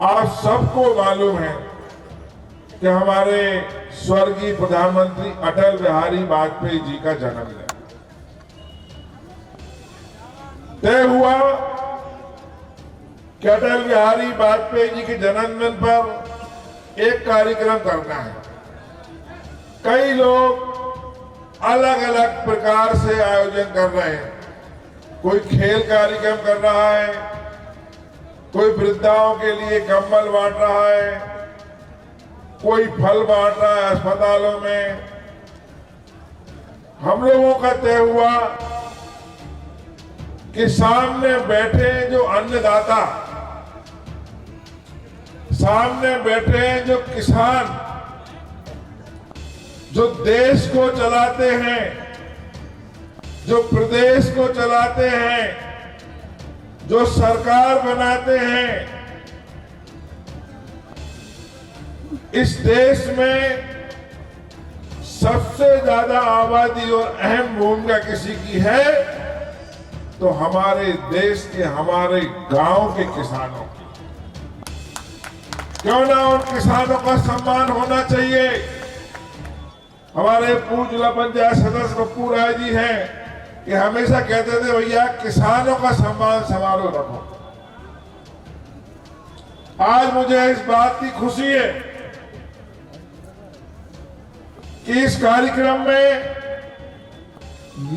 आप सबको मालूम है कि हमारे स्वर्गीय प्रधानमंत्री अटल बिहारी वाजपेयी जी का जन्मदिन तय हुआ कि अटल बिहारी वाजपेयी जी के जन्मदिन पर एक कार्यक्रम करना है। कई लोग अलग अलग प्रकार से आयोजन कर रहे हैं। कोई खेल कार्यक्रम कर रहा है, कोई वृद्धाओं के लिए कंबल बांट रहा है, कोई फल बांट रहा है अस्पतालों में। हम लोगों का तय हुआ कि सामने बैठे जो अन्नदाता, सामने बैठे जो किसान, जो देश को चलाते हैं, जो प्रदेश को चलाते हैं, जो सरकार बनाते हैं, इस देश में सबसे ज्यादा आबादी और अहम भूमिका किसी की है तो हमारे देश के, हमारे गांव के किसानों की। क्यों ना उन किसानों का सम्मान होना चाहिए। हमारे पूज्य पंचायत सदस्य पप्पू राय जी हैं कि हमेशा कहते थे भैया किसानों का सम्मान समारोह रखो। आज मुझे इस बात की खुशी है कि इस कार्यक्रम में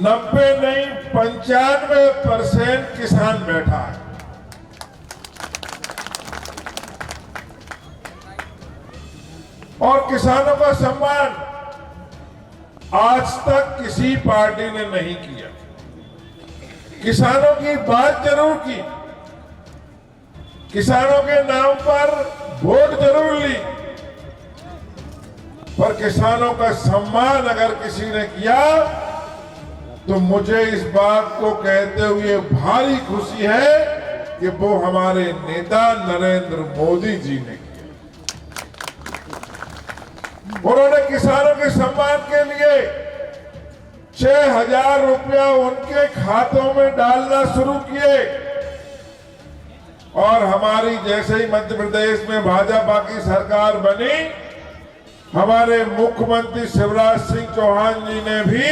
90 नहीं 95% किसान बैठा है। और किसानों का सम्मान आज तक किसी पार्टी ने नहीं किया। किसानों की बात जरूर की, किसानों के नाम पर वोट जरूर ली, पर किसानों का सम्मान अगर किसी ने किया तो मुझे इस बात को कहते हुए भारी खुशी है कि वो हमारे नेता नरेंद्र मोदी जी ने किया। उन्होंने किसानों के सम्मान के लिए 6,000 रुपया उनके खातों में डालना शुरू किए। और हमारी जैसे ही मध्य प्रदेश में भाजपा की सरकार बनी, हमारे मुख्यमंत्री शिवराज सिंह चौहान जी ने भी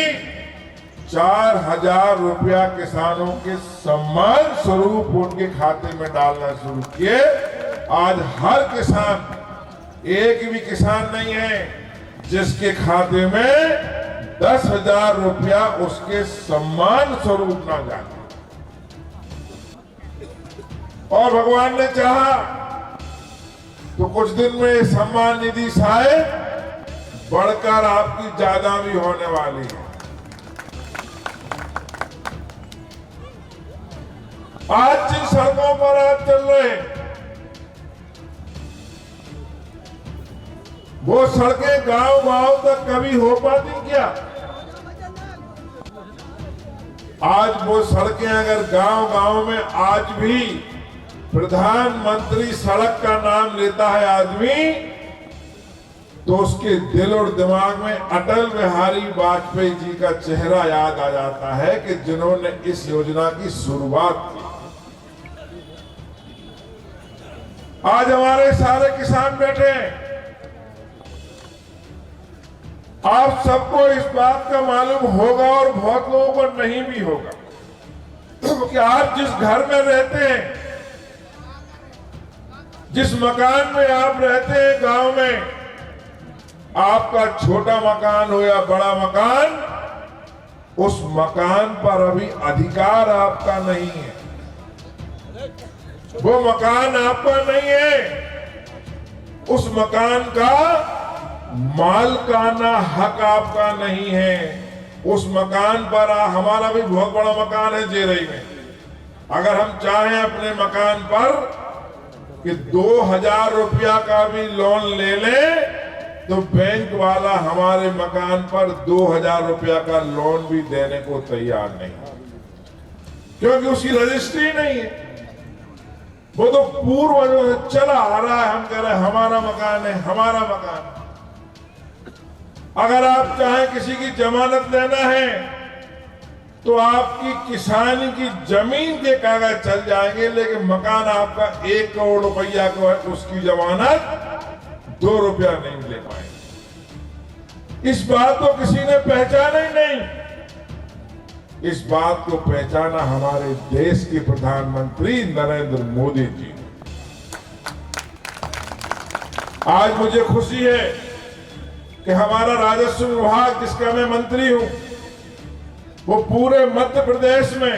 4,000 रुपया किसानों के सम्मान स्वरूप उनके खाते में डालना शुरू किए। आज हर किसान, एक भी किसान नहीं है जिसके खाते में 10,000 रुपया उसके सम्मान स्वरूप ना जाए। और भगवान ने चाहा तो कुछ दिन में सम्मान निधि शायद बढ़कर आपकी ज्यादा भी होने वाली है। आज जिन सड़कों पर आप चल रहे हैं वो सड़कें गांव-गांव तक कभी हो पाती क्या? आज वो सड़कें अगर गांव-गांव में आज भी प्रधानमंत्री सड़क का नाम लेता है आदमी, तो उसके दिल और दिमाग में अटल बिहारी वाजपेयी जी का चेहरा याद आ जाता है कि जिन्होंने इस योजना की शुरुआत की। आज हमारे सारे किसान बैठे हैं। आप सबको इस बात का मालूम होगा और बहुत लोगों को नहीं भी होगा कि आप जिस घर में रहते हैं, जिस मकान में आप रहते हैं गांव में, आपका छोटा मकान हो या बड़ा मकान, उस मकान पर अभी अधिकार आपका नहीं है। वो मकान आपका नहीं है। उस मकान का मालकाना हक आपका नहीं है। उस मकान पर हमारा भी बहुत बड़ा मकान है जेरई में। अगर हम चाहें अपने मकान पर कि 2,000 रुपया का भी लोन ले लें तो बैंक वाला हमारे मकान पर 2,000 रुपया का लोन भी देने को तैयार नहीं, क्योंकि उसकी रजिस्ट्री नहीं है। वो तो पूर्व जो चला आ रहा है, हम कह रहे हैं हमारा मकान है, हमारा मकान। अगर आप चाहें किसी की जमानत लेना है तो आपकी किसानी की जमीन के कागज चल जाएंगे, लेकिन मकान आपका 1 करोड़ रुपया को है, उसकी जमानत 2 रुपया नहीं ले पाएंगे। इस बात को किसी ने पहचाना ही नहीं। इस बात को पहचाना हमारे देश के प्रधानमंत्री नरेंद्र मोदी जी। आज मुझे खुशी है कि हमारा राजस्व विभाग, जिसका मैं मंत्री हूं, वो पूरे मध्य प्रदेश में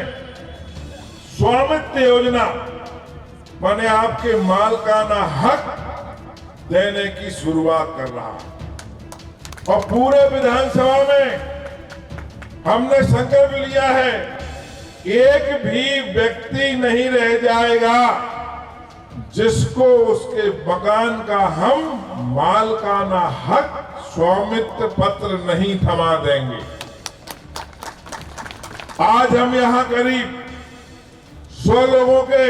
स्वामित्व योजना माने आपके मालकाना हक देने की शुरुआत कर रहा है। और पूरे विधानसभा में हमने संकल्प लिया है, एक भी व्यक्ति नहीं रह जाएगा जिसको उसके मकान का हम मालकाना हक स्वामित्व पत्र नहीं थमा देंगे। आज हम यहां करीब 100 लोगों के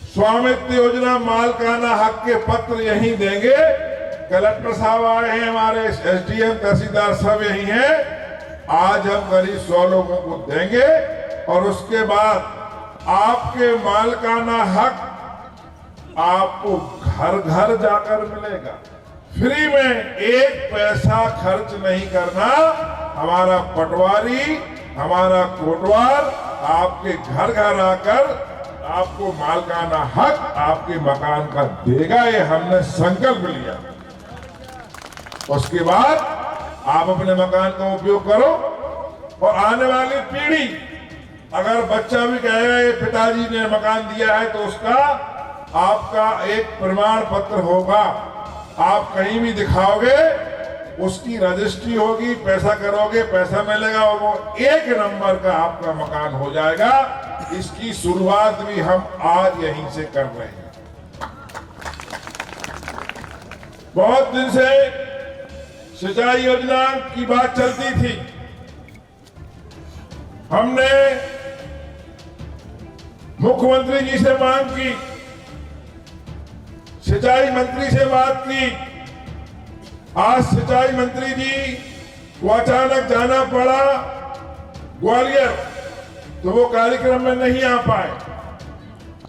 स्वामित्व योजना मालकाना हक के पत्र यहीं देंगे। कलेक्टर साहब आए हैं, हमारे एसडीएम तहसीलदार सब यहीं हैं। आज हम करीब 100 लोगों को देंगे और उसके बाद आपके मालकाना हक आपको घर घर जाकर मिलेगा, फ्री में। 1 पैसा खर्च नहीं करना। हमारा पटवारी, हमारा कोटवार आपके घर घर आकर आपको मालकाना हक आपके मकान का देगा। ये हमने संकल्प लिया। उसके बाद आप अपने मकान का उपयोग करो और आने वाली पीढ़ी, अगर बच्चा भी कहेगा ये पिताजी ने मकान दिया है, तो उसका आपका एक प्रमाण पत्र होगा। आप कहीं भी दिखाओगे, उसकी रजिस्ट्री होगी, पैसा करोगे, पैसा मिलेगा और वो 1 नंबर का आपका मकान हो जाएगा। इसकी शुरुआत भी हम आज यहीं से कर रहे हैं। बहुत दिन से सिंचाई योजना की बात चलती थी। हमने मुख्यमंत्री जी से मांग की, सिंचाई मंत्री से बात की। आज सिंचाई मंत्री जी को अचानक जाना पड़ा ग्वालियर, तो वो कार्यक्रम में नहीं आ पाए।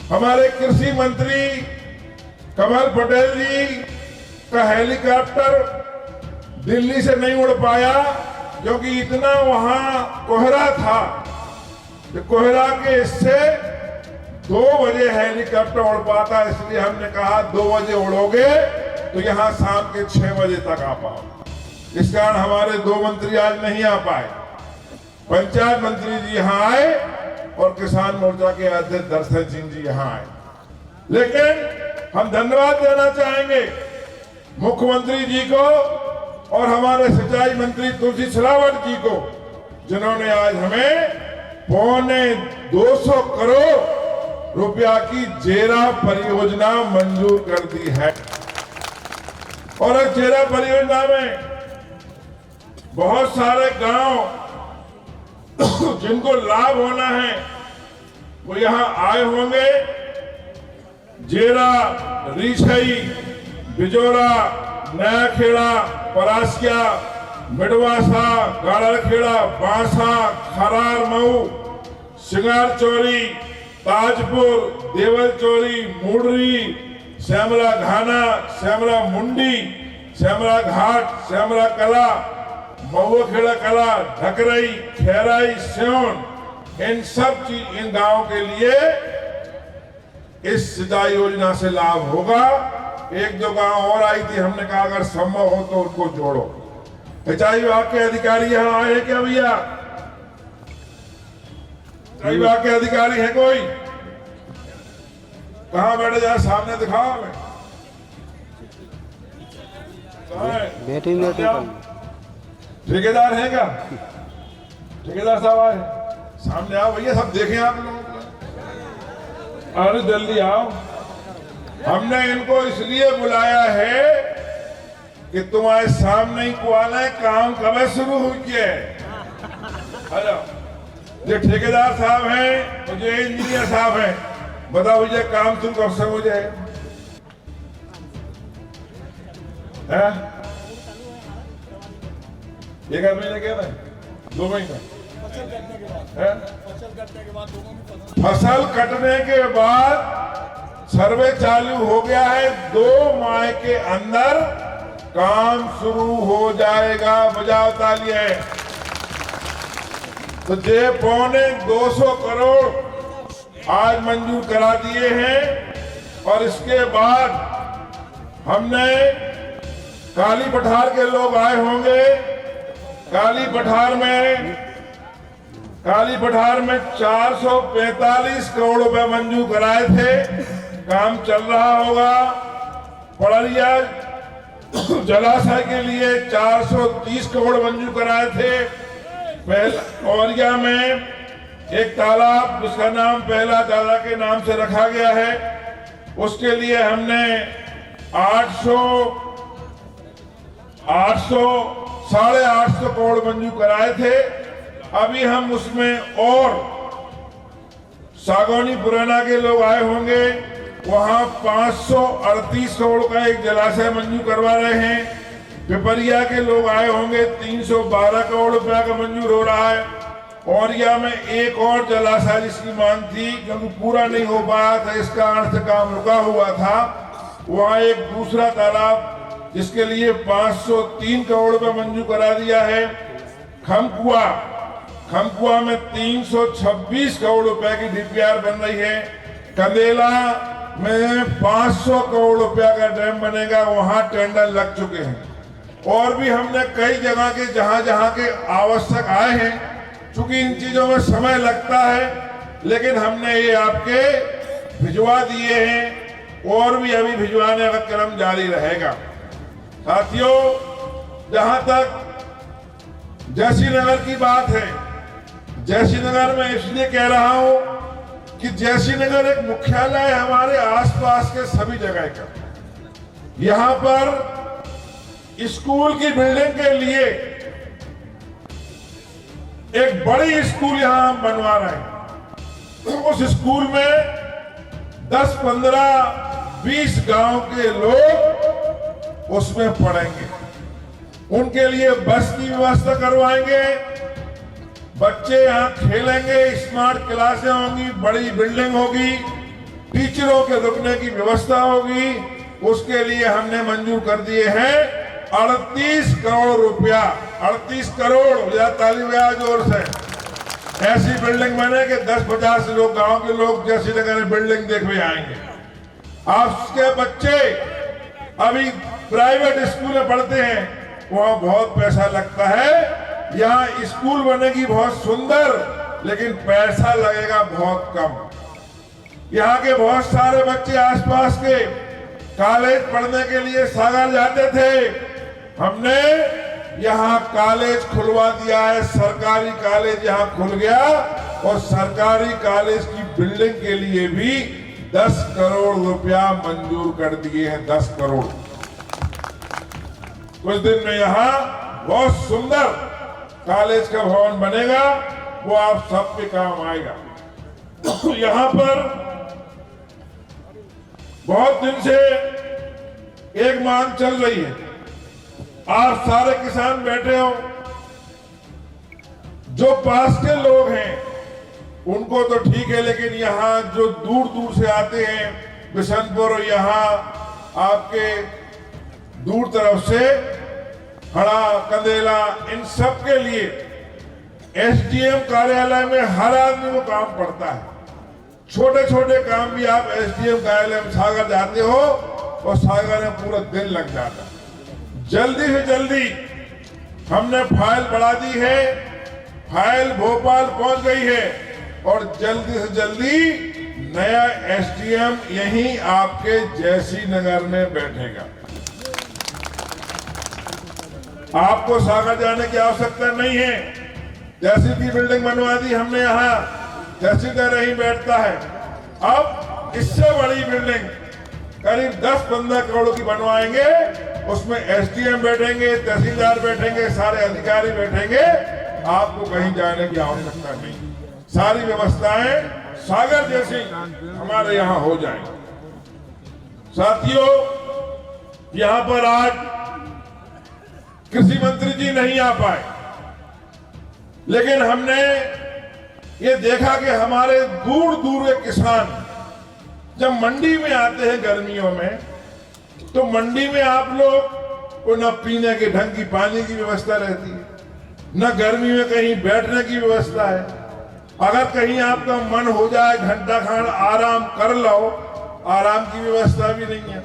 हमारे कृषि मंत्री कमल पटेल जी का हेलीकॉप्टर दिल्ली से नहीं उड़ पाया, क्योंकि इतना वहां कोहरा था कि कोहरा के इससे 2 बजे हेलीकॉप्टर उड़ पाता। इसलिए हमने कहा 2 बजे उड़ोगे तो यहां शाम के 6 बजे तक आ पाओ। इस कारण हमारे 2 मंत्री आज नहीं आ पाए। पंचायत मंत्री जी यहां आए और किसान मोर्चा के अध्यक्ष दर्शन सिंह जी यहां आए। लेकिन हम धन्यवाद देना चाहेंगे मुख्यमंत्री जी को और हमारे सिंचाई मंत्री तुलसी सिलावट जी को, जिन्होंने आज हमें 250 करोड़ रुपया की जेरा परियोजना मंजूर कर दी है। और इस जेरा परियोजना में बहुत सारे गांव जिनको लाभ होना है वो यहां आए होंगे। जेरा, रीछई, बिजोरा, नया खेड़ा, परासिया, मिडवासा, गाड़रखेड़ा, बांसा, खरार मऊ, सिंगार चोरी, ताजपुर, देवल चोरी, मुडरी, श्यामला घाना, श्यामला मुंडी, श्यामला घाट, श्यामला कला, महुआ खेड़ा कला, ढकरई, खेराई, स्योन, इन गांवों के लिए इस सिंचाई योजना से लाभ होगा। 1-2 गांव और आई थी, हमने कहा अगर संभव हो तो उनको जोड़ो। सिंचाई विभाग के अधिकारी यहाँ आए हैं क्या भैया? सिंचाई विभाग के अधिकारी है कोई? कहाँ बैठे जाए, सामने दिखाओ हमें। ठेकेदार है क्या? ठेकेदार साहब आए, सामने आओ भैया, सब देखें आप लोग। अरे जल्दी आओ। हमने इनको इसलिए बुलाया है कि तुम्हारे सामने ही कुआला है, काम कब शुरू हुई है। हेलो, ये ठेकेदार साहब हैं, मुझे इंजीनियर साहब हैं, बताओ भैया काम शुरू कब से हो जाएगा? एक महीने क्या था? 2 महीने। फसल कटने के बाद सर्वे चालू हो गया है, 2 माह के अंदर काम शुरू हो जाएगा। बजाओ तालियां। तो जे 250 करोड़ आज मंजूर करा दिए हैं और इसके बाद हमने काली पठार के लोग आए होंगे। काली पठार में 445 करोड़ रुपए मंजूर कराए थे, काम चल रहा होगा। पड़रिया जलाशय के लिए 430 करोड़ मंजूर कराए थे। औरिया में एक तालाब जिसका नाम पहला दादा के नाम से रखा गया है, उसके लिए हमने 800 करोड़ मंजूर कराए थे। अभी हम उसमें और सागौनी पुराना के लोग आए होंगे, वहां 538 करोड़ का एक जलाशय मंजूर करवा रहे हैं। पिपरिया के लोग आए होंगे, 312 करोड़ रुपया का मंजूर हो रहा है। औरिया में एक और जलाशय जिसकी मांग थी, क्योंकि पूरा नहीं हो पाया था, इसका अर्थ काम रुका हुआ था, वहां एक दूसरा तालाब जिसके लिए 503 करोड़ रुपए मंजूर करा दिया है। खमकुआ में 326 करोड़ रुपए की डीपीआर बन रही है। कंदेला में 500 करोड़ रुपया का डैम बनेगा, वहां टेंडर लग चुके हैं। और भी हमने कई जगह के जहां के आवश्यक आए हैं, चूंकि इन चीजों में समय लगता है, लेकिन हमने ये आपके भिजवा दिए हैं और भी अभी भिजवाने का क्रम जारी रहेगा। साथियों, जहां तक जैसी नगर की बात है, जैसी नगर में इसलिए कह रहा हूं कि जैसी नगर एक मुख्यालय है हमारे आसपास के सभी जगह का। यहां पर स्कूल की बिल्डिंग के लिए एक बड़ी स्कूल यहां हम बनवा रहे हैं। उस स्कूल में 10, 15, 20 गांव के लोग उसमें पढ़ेंगे। उनके लिए बस की व्यवस्था करवाएंगे, बच्चे यहाँ खेलेंगे, स्मार्ट क्लासें होंगी, बड़ी बिल्डिंग होगी, टीचरों के रुकने की व्यवस्था होगी। उसके लिए हमने मंजूर कर दिए हैं 38 करोड़ रुपया। 38 करोड़, ताली बजा जोर से। ऐसी बिल्डिंग बने कि 10-50 लोग, गांव के लोग जैसी नगर बिल्डिंग देखने आएंगे। आपके बच्चे अभी प्राइवेट स्कूल में पढ़ते हैं, वहां बहुत पैसा लगता है। यहाँ स्कूल बनेगी बहुत सुंदर, लेकिन पैसा लगेगा बहुत कम। यहाँ के बहुत सारे बच्चे आसपास के कॉलेज पढ़ने के लिए सागर जाते थे। हमने यहाँ कॉलेज खुलवा दिया है, सरकारी कॉलेज यहाँ खुल गया, और सरकारी कॉलेज की बिल्डिंग के लिए भी 10 करोड़ रुपया मंजूर कर दिए हैं। 10 करोड़। कुछ दिन में यहाँ बहुत सुंदर कॉलेज का भवन बनेगा, वो आप सबके काम आएगा। तो यहाँ पर बहुत दिन से एक मांग चल रही है। आप सारे किसान बैठे हो, जो पास के लोग हैं उनको तो ठीक है, लेकिन यहाँ जो दूर दूर से आते हैं, बिशनपुर, यहाँ आपके दूर तरफ से हड़ा, कंदेला, इन सब के लिए एसडीएम कार्यालय में हर आदमी को काम पड़ता है। छोटे छोटे काम भी आप एसडीएम कार्यालय में सागर जाते हो और सागर में पूरा दिन लग जाता है। जल्दी से जल्दी हमने फाइल बढ़ा दी है, फाइल भोपाल पहुंच गई है, और जल्दी से जल्दी नया एसडीएम यहीं आपके जैसी नगर में बैठेगा। आपको सागर जाने की आवश्यकता नहीं है। तहसील की बिल्डिंग बनवा दी हमने, यहाँ तहसीलदार यहीं बैठता है। अब इससे बड़ी बिल्डिंग करीब 10-15 करोड़ की बनवाएंगे, उसमें एसडीएम बैठेंगे, तहसीलदार बैठेंगे, सारे अधिकारी बैठेंगे। आपको कहीं जाने की आवश्यकता नहीं। सारी व्यवस्थाएं सागर जैसी हमारे यहाँ हो जाएंगी। साथियों, यहाँ पर आज कृषि मंत्री जी नहीं आ पाए, लेकिन हमने ये देखा कि हमारे दूर दूर के किसान जब मंडी में आते हैं गर्मियों में, तो मंडी में आप लोग को न पीने के ढंग की पानी की व्यवस्था रहती है, न गर्मी में कहीं बैठने की व्यवस्था है। अगर कहीं आपका मन हो जाए घंटा खान आराम कर लो, आराम की व्यवस्था भी नहीं है,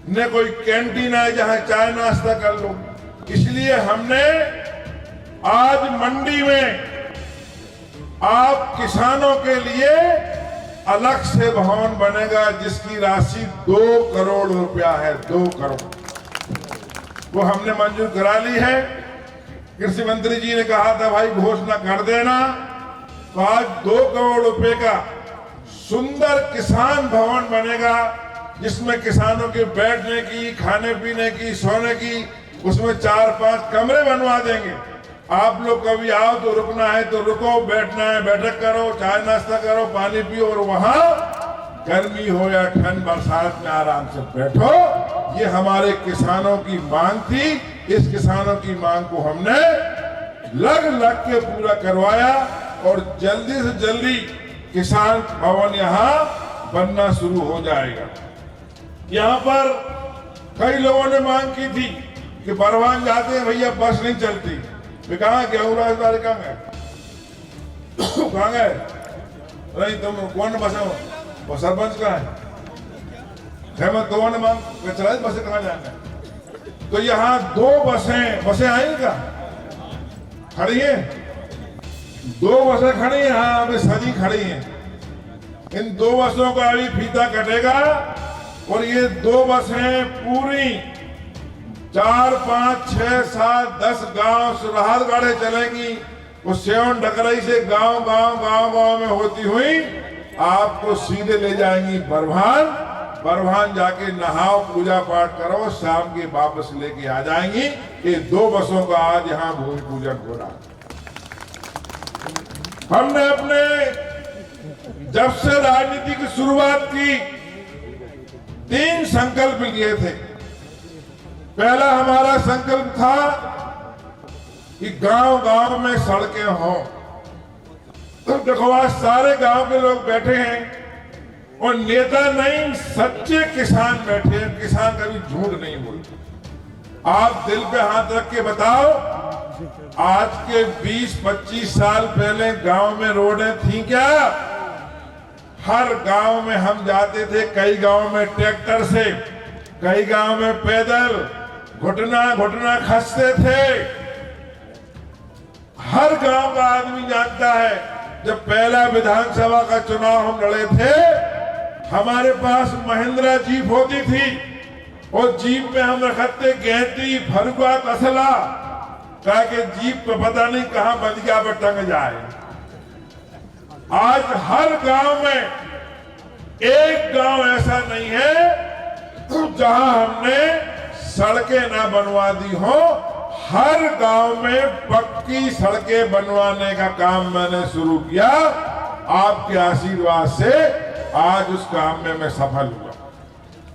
न कोई कैंटीन है जहां चाय नाश्ता कर लो। इसलिए हमने आज मंडी में आप किसानों के लिए अलग से भवन बनेगा, जिसकी राशि 2 करोड़ रुपया है। 2 करोड़ वो हमने मंजूर करा ली है। कृषि मंत्री जी ने कहा था भाई घोषणा कर देना, तो आज 2 करोड़ रुपए का सुंदर किसान भवन बनेगा, जिसमें किसानों के बैठने की, खाने पीने की, सोने की, उसमें 4-5 कमरे बनवा देंगे। आप लोग कभी आओ तो रुकना है तो रुको, बैठना है बैठक करो, चाय नाश्ता करो, पानी पियो, और वहां गर्मी हो या ठंड बरसात में आराम से बैठो। ये हमारे किसानों की मांग थी। इस किसानों की मांग को हमने लग लग के पूरा करवाया और जल्दी से जल्दी किसान भवन यहाँ बनना शुरू हो जाएगा। यहाँ पर कई लोगों ने मांग की थी कि बरवान जाते हैं भैया बस नहीं चलती। वे कहा गेहूं राजदारी कहाँ गए? कहाँ गए? नहीं तुम कौन बस है? वो सरपंच का है। हेमंत तो ने मांग चलाई बसें कहाँ जाएंगे? तो यहाँ 2 बसें आई क्या? खड़ी है, 2 बसें खड़ी हैं, हाँ अभी सजी खड़ी हैं। इन 2 बसों का अभी फीता कटेगा और ये 2 बसें पूरी 4, 5, 6, 7, 10 गांव सुरहार गाड़े चलेंगी। वो सेवन डकरई से गांव में होती हुई आपको सीधे ले जाएंगी बरवान जाके नहाओ, पूजा पाठ करो, शाम के वापस लेके आ जाएंगी। ये 2 बसों का आज यहाँ भूमि पूजन हो रहा। हमने अपने जब से राजनीति की शुरुआत की 3 संकल्प लिए थे। पहला हमारा संकल्प था कि गांव में सड़कें हों। तो देखो आज सारे गांव के लोग बैठे हैं और नेता नहीं, सच्चे किसान बैठे हैं। किसान कभी झूठ नहीं बोलते। आप दिल पे हाथ रख के बताओ, आज के 20-25 साल पहले गांव में रोडें थी क्या? हर गांव में हम जाते थे, कई गांव में ट्रैक्टर से, कई गांव में पैदल, घुटना खसते थे। हर गांव का आदमी जानता है, जब पहला विधानसभा का चुनाव हम लड़े थे, हमारे पास महिंद्रा जीप होती थी और जीप में हम रखते गेंती, फरुआ, तसला, कहा कि जीप पे पता नहीं कहां बंदिया पर टंग जाए। आज हर गांव में एक गांव ऐसा नहीं है जहां हमने सड़कें ना बनवा दी हो। हर गांव में पक्की सड़कें बनवाने का काम मैंने शुरू किया। आपके आशीर्वाद से आज उस काम में मैं सफल हुआ।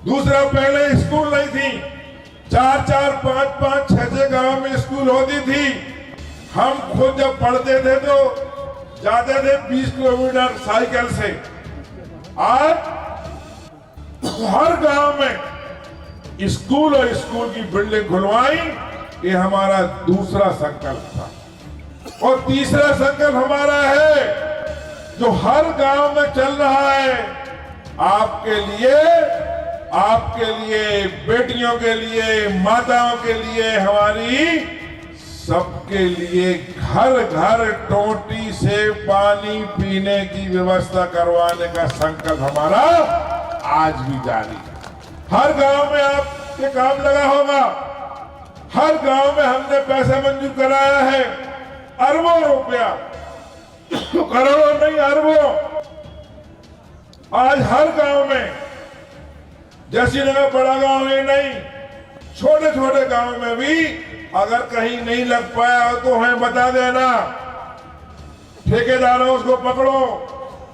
दूसरा, पहले स्कूल नहीं थी। 4-4, 5-5, 6-6 गांव में स्कूल होती थी। हम खुद जब पढ़ते थे तो जाते थे 20 किलोमीटर साइकिल से। आज हर गांव में स्कूल और स्कूल की बिल्डिंग खुलवाई। ये हमारा दूसरा संकल्प था। और तीसरा संकल्प हमारा है जो हर गांव में चल रहा है, आपके लिए, बेटियों के लिए, माताओं के लिए, हमारी सबके लिए घर घर टोटी से पानी पीने की व्यवस्था करवाने का संकल्प हमारा आज भी जारी है। हर गांव में आपके काम लगा होगा। हर गांव में हमने पैसा मंजूर कराया है, अरबों रुपया, करोड़ों नहीं अरबों। आज हर गांव में, जैसी नगर बड़ा गांव ही नहीं, छोटे छोटे गांव में भी अगर कहीं नहीं लग पाया हो तो हमें बता देना। ठेकेदारों को पकड़ो,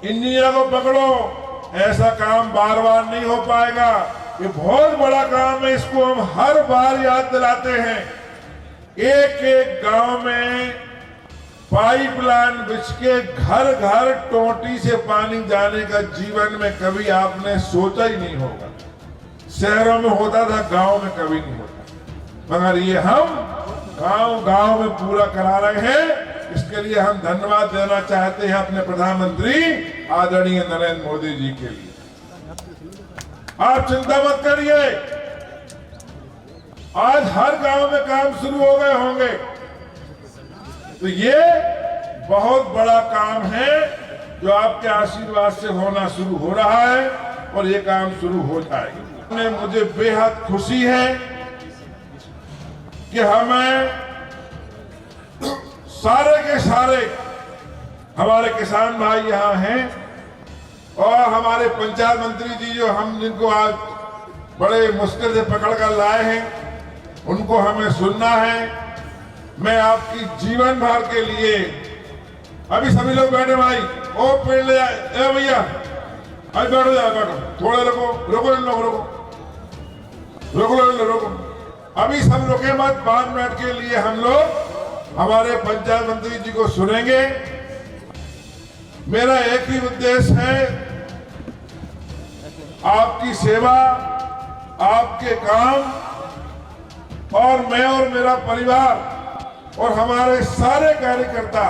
इंजीनियर को पकड़ो। ऐसा काम बार बार नहीं हो पाएगा। ये बहुत बड़ा काम है, इसको हम हर बार याद दिलाते हैं। एक एक गांव में पाइपलाइन बिछ के घर घर टोटी से पानी जाने का जीवन में कभी आपने सोचा ही नहीं होगा। शहरों में होता था, गांव में कभी नहीं होता, मगर ये हम गांव गांव में पूरा करा रहे हैं। इसके लिए हम धन्यवाद देना चाहते हैं अपने प्रधानमंत्री आदरणीय नरेंद्र मोदी जी के लिए। आप चिंता मत करिए, आज हर गांव में काम शुरू हो गए होंगे। तो ये बहुत बड़ा काम है जो आपके आशीर्वाद से होना शुरू हो रहा है और ये काम शुरू हो जाएगा। मुझे बेहद खुशी है कि हमें सारे के सारे हमारे किसान भाई यहाँ हैं और हमारे पंचायत मंत्री जी जो हम जिनको आज बड़े मुश्किल से पकड़ कर लाए हैं, उनको हमें सुनना है। मैं आपकी जीवन भर के लिए, अभी सभी लोग बैठे भाई, ओ पेड़ ले जाए भैया, अभी बैठो जाओ, बैठो थोड़े रुको रुको रुको, अभी सब रुके मत। 5 मिनट के लिए हम लोग हमारे पंचायत मंत्री जी को सुनेंगे। मेरा एक ही उद्देश्य है, आपकी सेवा, आपके काम, और मैं और मेरा परिवार और हमारे सारे कार्यकर्ता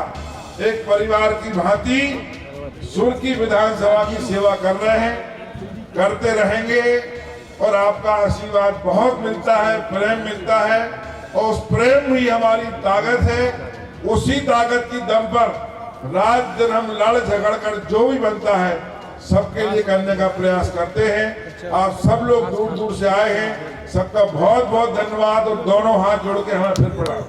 एक परिवार की भांति सुर्खी विधानसभा की सेवा कर रहे हैं, करते रहेंगे। और आपका आशीर्वाद बहुत मिलता है, प्रेम मिलता है, और उस प्रेम ही हमारी ताकत है। उसी ताकत की दम पर रात दिन हम लड़ झगड़ कर जो भी बनता है सबके लिए करने का प्रयास करते हैं। आप सब लोग दूर दूर से आए हैं, सबका बहुत बहुत धन्यवाद, और दोनों हाथ जोड़ के हमें फिर प्रणाम।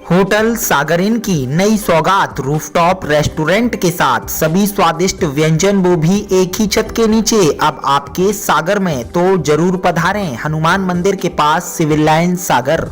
होटल सागर इन की नई सौगात रूफटॉप रेस्टोरेंट के साथ सभी स्वादिष्ट व्यंजन वो भी एक ही छत के नीचे अब आपके सागर में। तो जरूर पधारें हनुमान मंदिर के पास, सिविल लाइन सागर।